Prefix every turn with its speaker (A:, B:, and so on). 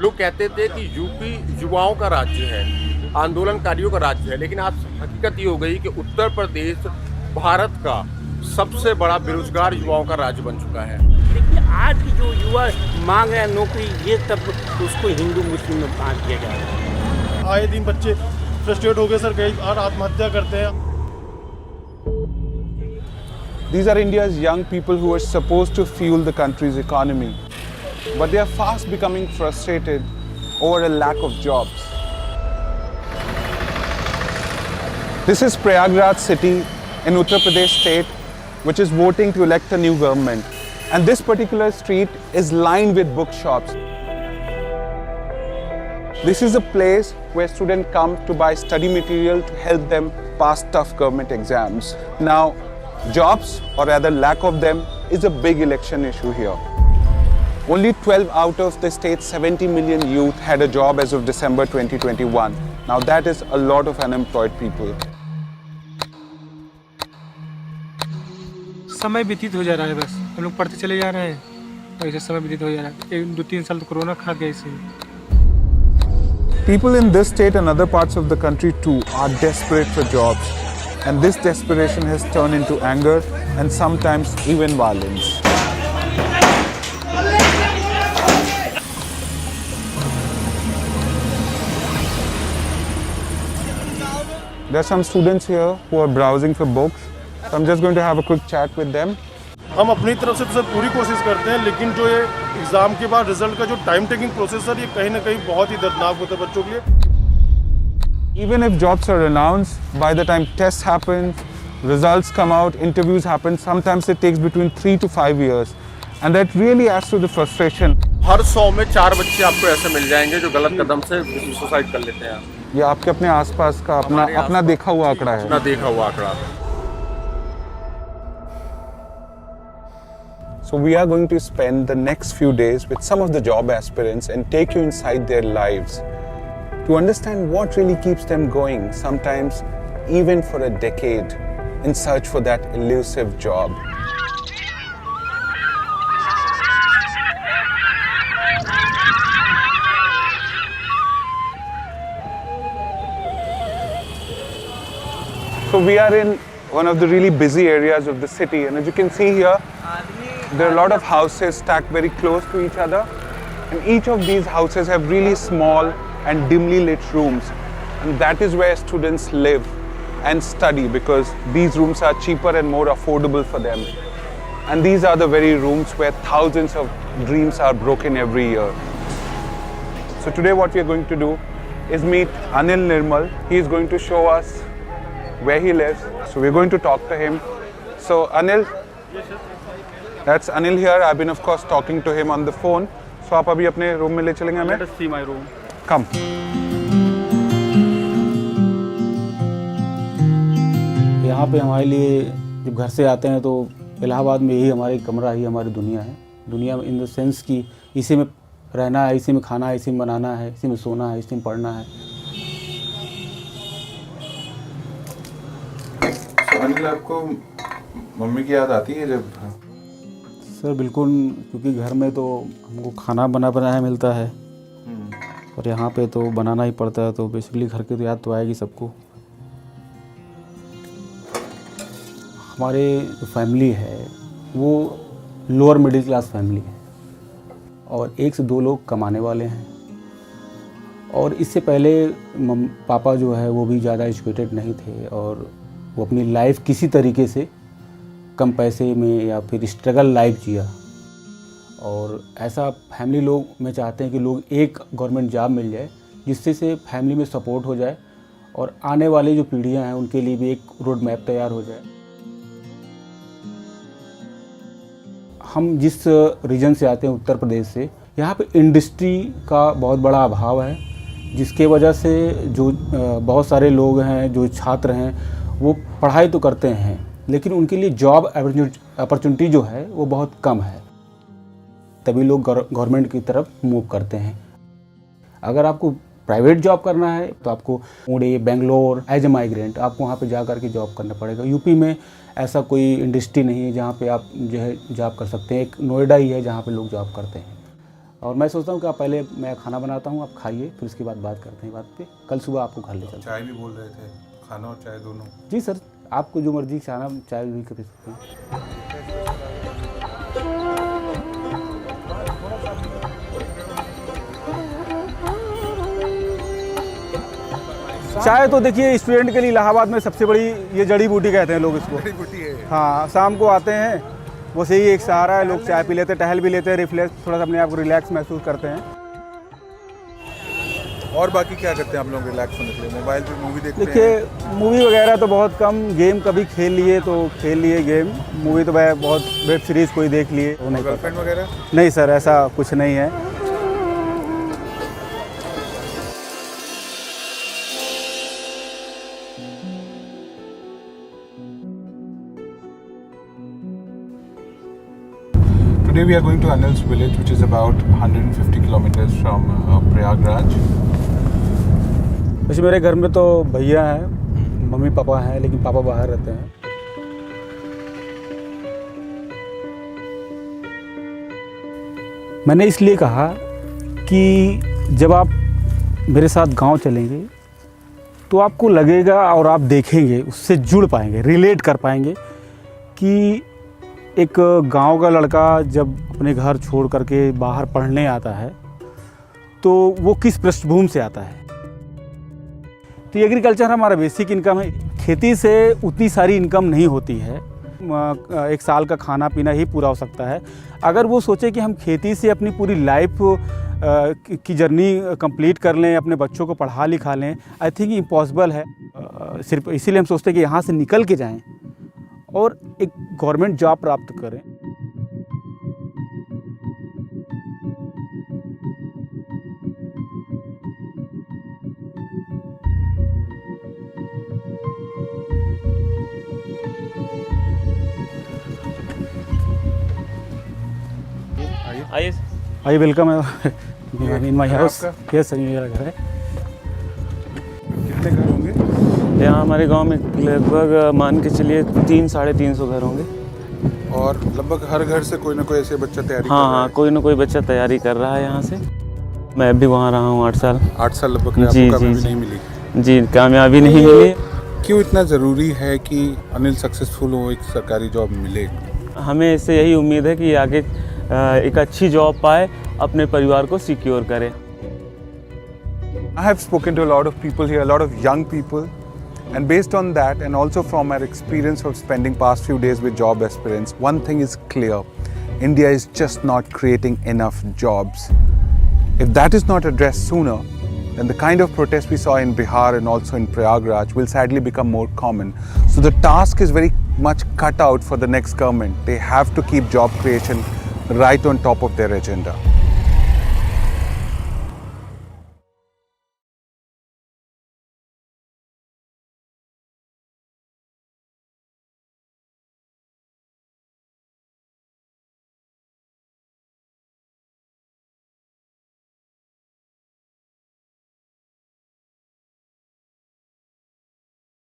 A: लोग कहते थे कि यूपी युवाओं का राज्य है, आंदोलनकारियों का राज्य है, लेकिन आज हकीकत ये हो गई कि उत्तर प्रदेश भारत का सबसे बड़ा बेरोजगार युवाओं का राज्य बन चुका है।
B: देखिए आज की जो युवा मांग रहे हैं नौकरी, ये सब उसको हिंदू मुस्लिम में बांट दिया जा रहा है।
C: आए दिन बच्चे फ्रस्ट्रेट हो गए सर, कई बार आत्महत्या करते हैं।
D: These are India's young people who are supposed to fuel the country's economy, but they are fast becoming frustrated over a lack of jobs. This is Prayagraj city in Uttar Pradesh state, which is voting to elect a new government. And this particular street is lined with bookshops. This is a place where students come to buy study material to help them pass tough government exams. Now, jobs, or rather lack of them, is a big election issue here. Only 12 out of the state's 70 million youth had a job as of December 2021. Now that is a lot of unemployed people.
E: समय व्यतीत हो जा रहा है, बस हम लोग पढ़ते चले जा रहे हैं और ऐसे समय व्यतीत हो जा रहा है। 2-3 साल तो कोरोना खा गया इसे।
D: People in this state and other parts of the country too are desperate for jobs. And this desperation has turned into anger and sometimes even violence. There are some students here who are browsing for books. So I'm just going to have a quick chat with them.
C: हम अपनी तरफ से तो sir पूरी कोशिश करते हैं, लेकिन जो ये एग्ज़ाम के बाद रिजल्ट का जो टाइम टेकिंग प्रोसेस सर, ये कहीं ना कहीं बहुत ही दर्दनाक होता है बच्चों के लिए।
D: Even if jobs are announced, by the time tests happen, results come out, interviews happen, sometimes it takes between 3 to 5 years. And that really adds to the frustration.
A: हर 100 में 4 बच्चे आपको ऐसे मिल जाएंगे जो गलत कदम से सुसाइड कर लेते हैं।
D: ये आपके अपने आसपास का अपना देखा हुआ आंकड़ा है।
A: अपना देखा हुआ आंकड़ा।
D: So we are going to spend the next few days with some of the job aspirants and take you inside their lives to understand what really keeps them going, sometimes even for a decade, in search for that elusive job. So we are in one of the really busy areas of the city, and as you can see here, there are a lot of houses stacked very close to each other, and each of these houses have really small and dimly lit rooms, and that is where students live and study because these rooms are cheaper and more affordable for them. And these are the very rooms where thousands of dreams are broken every year. So today what we are going to do is meet Anil Nirmal. He is going to show us where he lives. So we're going to talk to him. So Anil, that's Anil here. I've been of course talking to him on the phone. So आप अभी अपने room में ले चलेंगे हमें?
C: Let us see my room.
D: Come.
B: यहाँ पे हमारे लिए जब घर से आते हैं तो इलाहाबाद में यही हमारी कमरा ही हमारी दुनिया है। दुनिया इन द सेंस कि इसी में रहना है, इसी में खाना है, इसी में बनाना है, इसी में सोना है, इसी में पढ़ना है।
D: अनिल, आपको मम्मी की याद आती है जब?
B: सर बिल्कुल, क्योंकि घर में तो हमको खाना बनाया मिलता है और यहाँ पे तो बनाना ही पड़ता है, तो बेसिकली घर की तो याद तो आएगी सबको। हमारे जो फैमिली है वो लोअर मिडिल क्लास फैमिली है और 1 से 2 लोग कमाने वाले हैं। और इससे पहले पापा जो है वो भी ज़्यादा एजुकेटेड नहीं थे और वो अपनी लाइफ किसी तरीके से कम पैसे में या फिर स्ट्रगल लाइफ जिया। और ऐसा फैमिली लोग में चाहते हैं कि लोग एक गवर्नमेंट जॉब मिल जाए जिससे से फैमिली में सपोर्ट हो जाए और आने वाली जो पीढ़ियां हैं उनके लिए भी एक रोड मैप तैयार हो जाए। हम जिस रीजन से आते हैं उत्तर प्रदेश से, यहाँ पे इंडस्ट्री का बहुत बड़ा अभाव है, जिसके वजह से जो बहुत सारे लोग हैं, जो छात्र हैं, वो पढ़ाई तो करते हैं लेकिन उनके लिए जॉब अपॉर्चुनिटी जो है वो बहुत कम है। तभी लोग गवर्नमेंट की तरफ मूव करते हैं। अगर आपको प्राइवेट जॉब करना है तो आपको Pune, Bangalore as a migrant आपको वहाँ पे जा कर के जॉब करना पड़ेगा। यूपी में ऐसा कोई इंडस्ट्री नहीं है जहाँ पे आप जो है जॉब कर सकते हैं। एक नोएडा ही है जहाँ पे लोग जॉब करते हैं। और मैं सोचता हूँ कि आप पहले मैं खाना बनाता हूँ, आप खाइए, फिर उसके बाद बात करते हैं बात पे। कल सुबह आपको घर ले चलते हैं।
F: चाय भी बोल रहे थे, खाना और चाय दोनों।
B: जी सर, आपको जो मर्जी खाना चाय भी कर सकते हैं। चाय तो देखिए स्टूडेंट के लिए इलाहाबाद में सबसे बड़ी ये जड़ी बूटी कहते हैं लोग इसको।
F: बड़ी बूटी है।
B: हाँ, शाम को आते हैं, बस यही एक सहारा है, लोग चाय पी लेते हैं, टहल भी लेते हैं, रिफ्लेक्स थोड़ा सा अपने आप को रिलैक्स महसूस करते हैं।
F: और बाकी क्या करते हैं आप लोग रिलैक्स होने के लिए? मोबाइल पे मूवी देखते हैं?
B: देखिए मूवी वगैरह तो बहुत कम, गेम कभी खेल लिए तो खेल लिए गेम, मूवी तो मैं बहुत वेब सीरीज़ कोई देख लिए। वो नहीं,
F: गर्लफ्रेंड वगैरह?
B: नहीं सर, ऐसा कुछ नहीं है।
F: Today we are going to Anil's village, which is about 150 kilometers from Prayagraj.
B: वैसे मेरे घर में तो भैया हैं, मम्मी पापा हैं, लेकिन पापा बाहर रहते हैं। मैंने इसलिए कहा कि जब आप मेरे साथ गांव चलेंगे तो आपको लगेगा और आप देखेंगे, उससे जुड़ पाएंगे, रिलेट कर पाएंगे कि एक गांव का लड़का जब अपने घर छोड़ करके बाहर पढ़ने आता है तो वो किस पृष्ठभूमि से आता है। तो एग्रीकल्चर हमारा बेसिक इनकम है। खेती से उतनी सारी इनकम नहीं होती है, एक साल का खाना पीना ही पूरा हो सकता है। अगर वो सोचे कि हम खेती से अपनी पूरी लाइफ की जर्नी कंप्लीट कर लें, अपने बच्चों को पढ़ा लिखा लें, आई थिंक इम्पॉसिबल है। सिर्फ इसीलिए हम सोचते हैं कि यहाँ से निकल के जाएं और एक गवर्नमेंट जॉब प्राप्त करें। आइए, वेलकम है in my house. Yes sir, मेरा घर है।
F: कितने घर होंगे
G: यहाँ हमारे गांव में? लगभग मान के चलिए 300-350 घर होंगे।
F: और लगभग हर घर से कोई ना कोई ऐसे बच्चा तैयारी कर रहा
G: हाँ,
F: है?
G: कोई ना कोई बच्चा तैयारी कर रहा है यहाँ से। मैं अभी वहाँ रहा हूँ 8 साल।
F: 8 साल लगभग रहे,
G: जी,
F: आपको
G: जी,
F: कामयाबी
G: जी।
F: नहीं मिली?
G: जी, कामयाबी नहीं मिली।
F: क्यों इतना ज़रूरी है कि अनिल सक्सेसफुल हो, एक सरकारी जॉब मिले?
G: हमें इससे यही उम्मीद है कि आगे एक अच्छी जॉब पाए, अपने परिवार को सिक्योर करे।
D: I have spoken to a lot of people here, a lot of young people, and based on that and also from our experience of spending past few days with job aspirants, one thing is clear: India is just not creating enough jobs. If that is not addressed sooner, then the kind of protest we saw in Bihar and also in Prayagraj will sadly become more common. So the task is very much cut out for the next government. They have to keep job creation right on top of their agenda.